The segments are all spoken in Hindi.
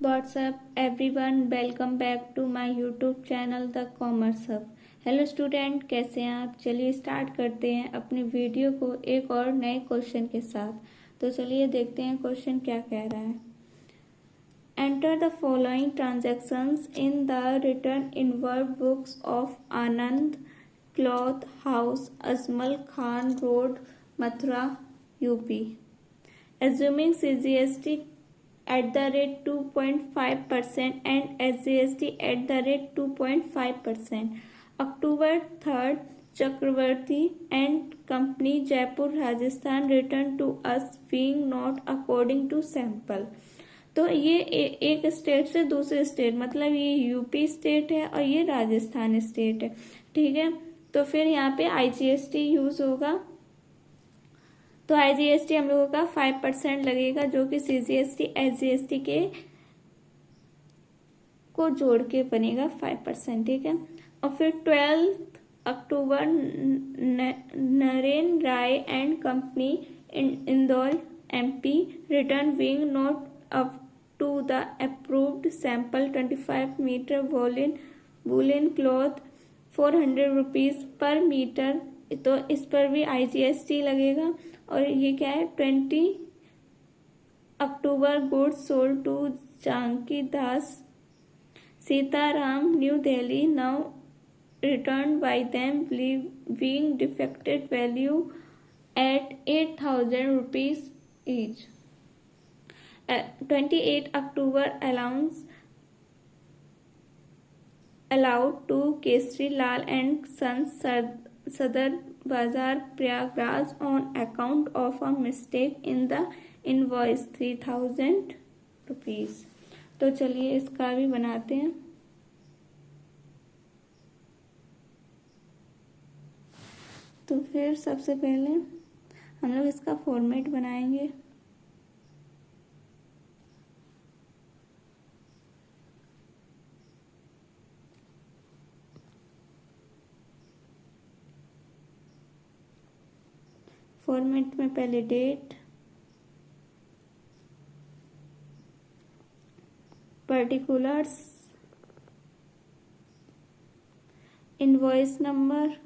WhatsApp everyone, welcome back to my YouTube channel the commerce hub. Hello student, कैसे हैं आप? चलिए स्टार्ट करते हैं अपनी वीडियो को एक और नए क्वेश्चन के साथ। तो चलिए देखते हैं क्वेश्चन क्या कह रहा है। Enter the following transactions in the return inward books of Anand cloth house, Ajmal Khan road, Mathura, UP. Assuming CGST at the rate 2.5% and SGST at the rate 2.5%. October 3rd, Chakravarti and Company, Jaipur, Rajasthan, returned to us being not according to sample. तो ये एक स्टेट से दूसरे स्टेट, मतलब ये यूपी स्टेट है और ये राजस्थान स्टेट है। ठीक है, तो फिर यहाँ पे IGST यूज होगा। तो IGST हम लोगों का 5% लगेगा, जो कि CGST SGST के को जोड़ के बनेगा 5%। ठीक है, और फिर 12 October Naren Rai and company Indore MP return being not up to the approved sample 25 metre woollen cloth 400 rupees per metre. तो इस पर भी IGST लगेगा। और ये क्या है, 20 October goods sold to Janki Das Sitaram New Delhi now return by them being defected value at 8,000 rupees each. 28 October allowance allowed to Kesri Lal and Sons Sadar Bazar Prayagraj on account of a mistake in the invoice 3,000 rupees। तो चलिए इसका भी बनाते हैं। तो फिर सबसे पहले हम लोग इसका फॉर्मेट बनाएंगे। फॉर्मेट में पहले date, particulars, invoice number,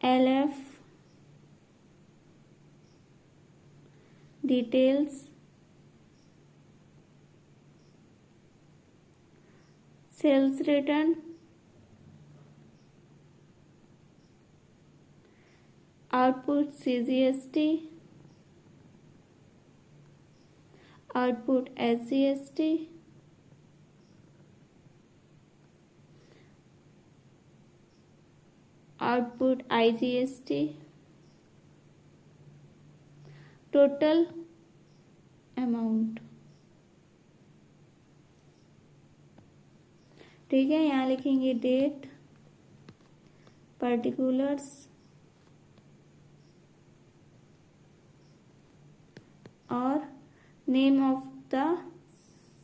LF, details, sales return, output CGST, output SGST, output IGST, total amount. ठीक है, यहाँ लिखेंगे डेट, पर्टिकुलर्स और name of the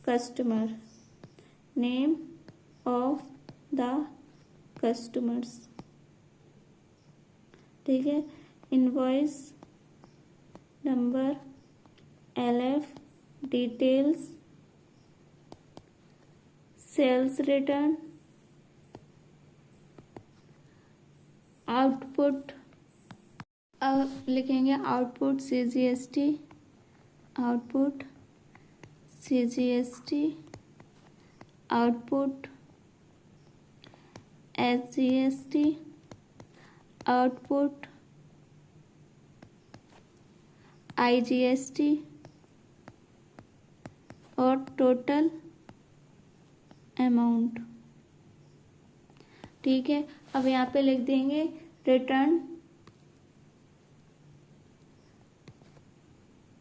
customer, name of the customers. ठीक है, invoice number, LF, details, sales return, output, अब लिखेंगे output CGST, output CGST, output SGST, output IGST और टोटल अमाउंट। ठीक है, अब यहाँ पे लिख देंगे return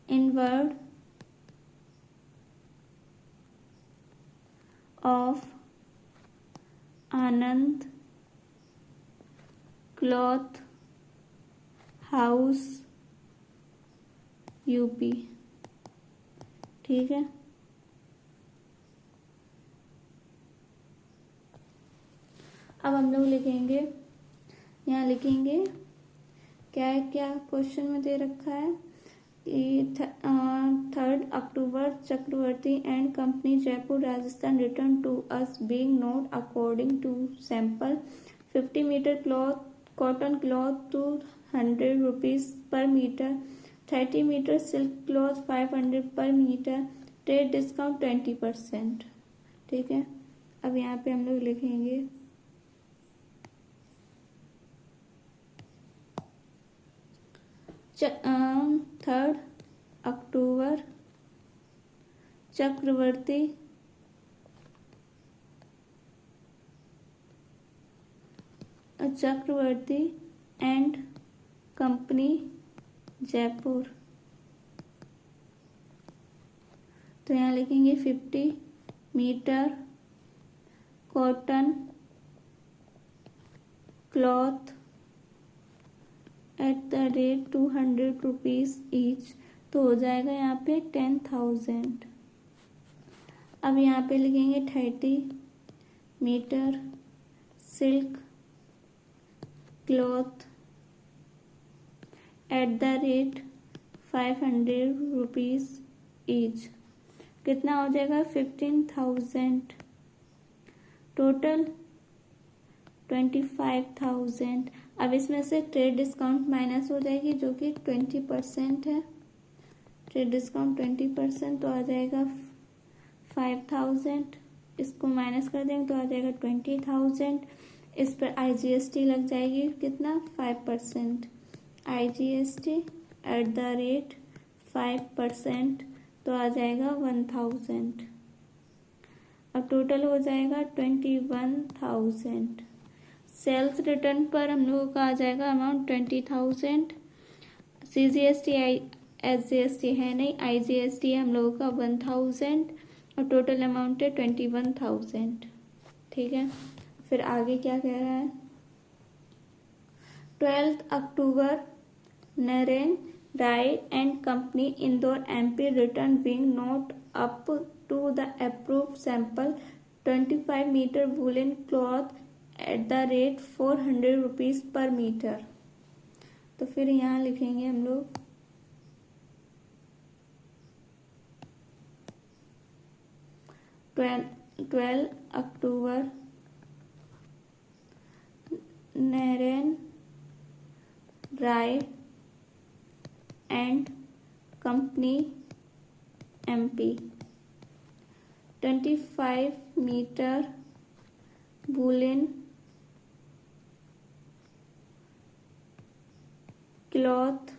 inward of Anand cloth house UP. ठीक है, अब हम लोग लिखेंगे, यहाँ लिखेंगे क्या है, क्या क्वेश्चन में दे रखा है कि 3rd October, Chakravarti and Company, Jaipur, Rajasthan, returned to us being not according to sample 50 meter cloth, cotton cloth 200 rupees per meter, 30 meter silk cloth 500 per meter, trade discount 20%। ठीक है, अब यहाँ पे हम लोग लिखेंगे third October Chakravarti and company Jaipur. तो यहाँ लिखेंगे 50 metre cotton cloth at the rate 200 rupees each. तो हो जाएगा यहाँ पे 10,000। अब यहाँ पे लिखेंगे 30 metre silk cloth at the rate 500 rupees each. कितना हो जाएगा 15,000। टोटल 25,000। अब इसमें से ट्रेड डिस्काउंट माइनस हो जाएगी जो कि 20% है। ट्रेड डिस्काउंट 20%, तो आ जाएगा 5,000। इसको माइनस कर देंगे तो आ जाएगा 20,000। इस पर IGST लग जाएगी कितना 5%। IGST एट द रेट 5%, तो आ जाएगा 1,000। अब टोटल हो जाएगा 21,000। सेल्स रिटर्न पर हम लोगों का आ जाएगा अमाउंट 20,000। CGST SGST है नहीं, IGST है हम लोगों का 1,000 और टोटल अमाउंट है 21,000। ठीक है, फिर आगे क्या कह रहा है। 12th October Naren Rai and company Indore MP return being not up to the approved sample 25 meter woolen cloth at the rate 400 rupees per meter। तो फिर यहाँ लिखेंगे हम लोग 12 October Naren Rai and company MP 25 metre woollen cloth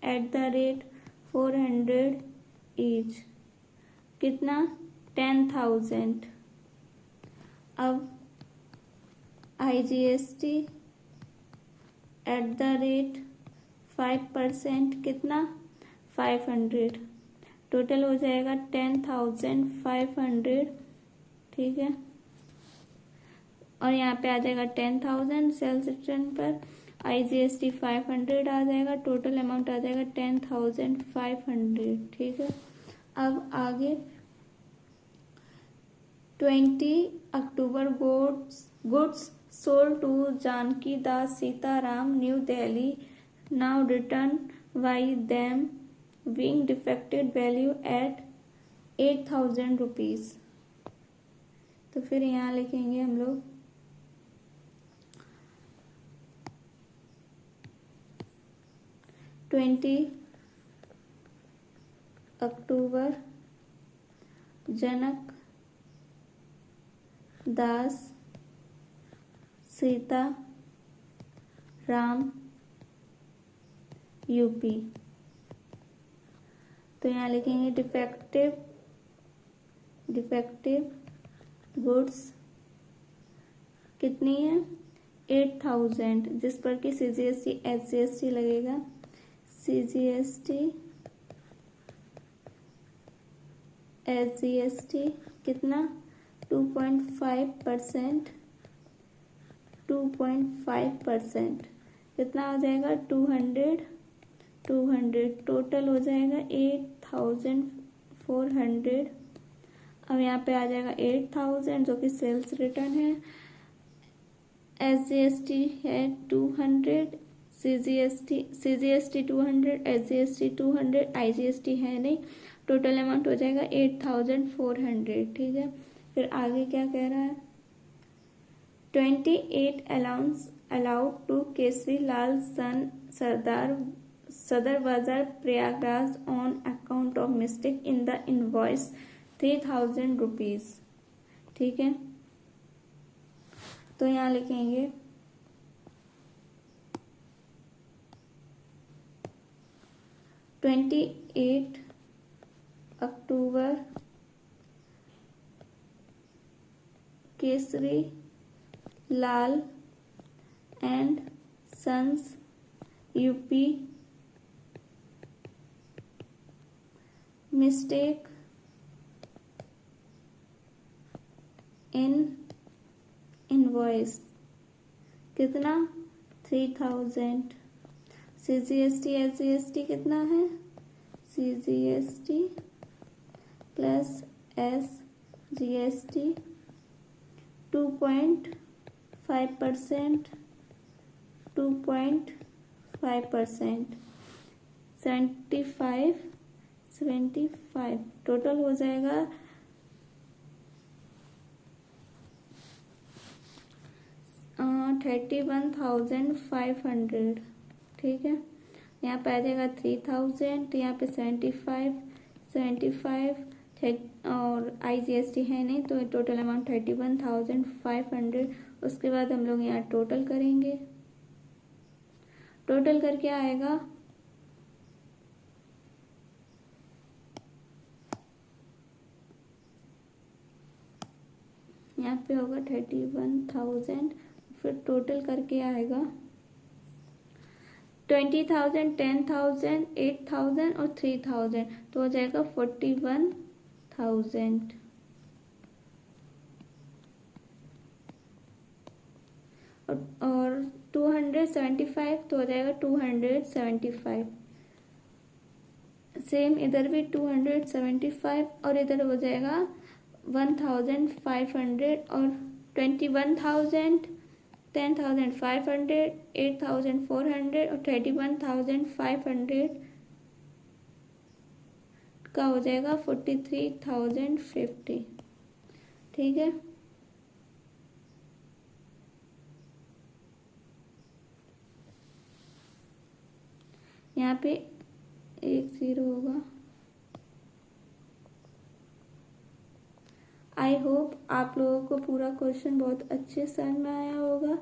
at the rate 400 each. कितना 10,000। अब IGST एट द रेट 5% कितना 500। टोटल हो जाएगा 10,500। ठीक है, और यहाँ पे आ जाएगा 10,000 सेल्स रिटर्न पर। IGST 500 आ जाएगा, टोटल अमाउंट आ जाएगा 10,500। ठीक है, अब आगे 20 October goods sold to Janki Das Sitaram New Delhi now return by them being defected value at 8,000 rupees. तो फिर यहाँ लिखेंगे हम लोग 20 अक्टूबर जनक दास सीता राम UP। तो यहाँ लिखेंगे डिफेक्टिव गुड्स कितनी है 8,000, जिस पर कि CGST SGST लगेगा। CGST SGST कितना 2.5%। कितना हो जाएगा 200। टोटल हो जाएगा 8,400। अब यहाँ पे आ जाएगा 8,000 जो कि सेल्स रिटर्न है। SGST है 200, CGST 200, SGST 200, IGST है नहीं, टोटल अमाउंट हो जाएगा 8400। ठीक है, फिर आगे क्या कह रहा है, 28 allowance allowed to Kesri Lal son Sadar Bazaar Prayagraj on account of mistake in the invoice 3000 rupees. ठीक है, तो यहाँ लिखेंगे 28 October Kesri Lal and sons UP mistake in invoice कितना 3000। CGST SGST कितना है, CGST प्लस SGST 2.5%, 2.5%, 75 टोटल हो जाएगा 31,500। ठीक है, यहाँ पे आ जाएगा 3000, तो यहाँ पे 75 और IGST है नहीं, तो टोटल अमाउंट 31,500। उसके बाद हम लोग यहाँ टोटल करेंगे, टोटल करके आएगा यहाँ पे होगा 31,000, फिर टोटल करके आएगा 20,000, 10,000, 8,000 और 3,000, तो हो जाएगा 41,000। और 275 तो हो जाएगा 275। सेम इधर भी 275 और इधर हो जाएगा 1,500 और 21,000, 10,500, 8,400 और 31,500 का हो जाएगा 43,050। ठीक है, यहाँ पे 10 होगा। आई होप आप लोगों को पूरा क्वेश्चन बहुत अच्छे समझ में आया होगा।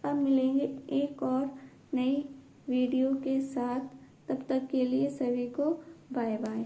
अब मिलेंगे एक और नई वीडियो के साथ, तब तक के लिए सभी को बाय बाय।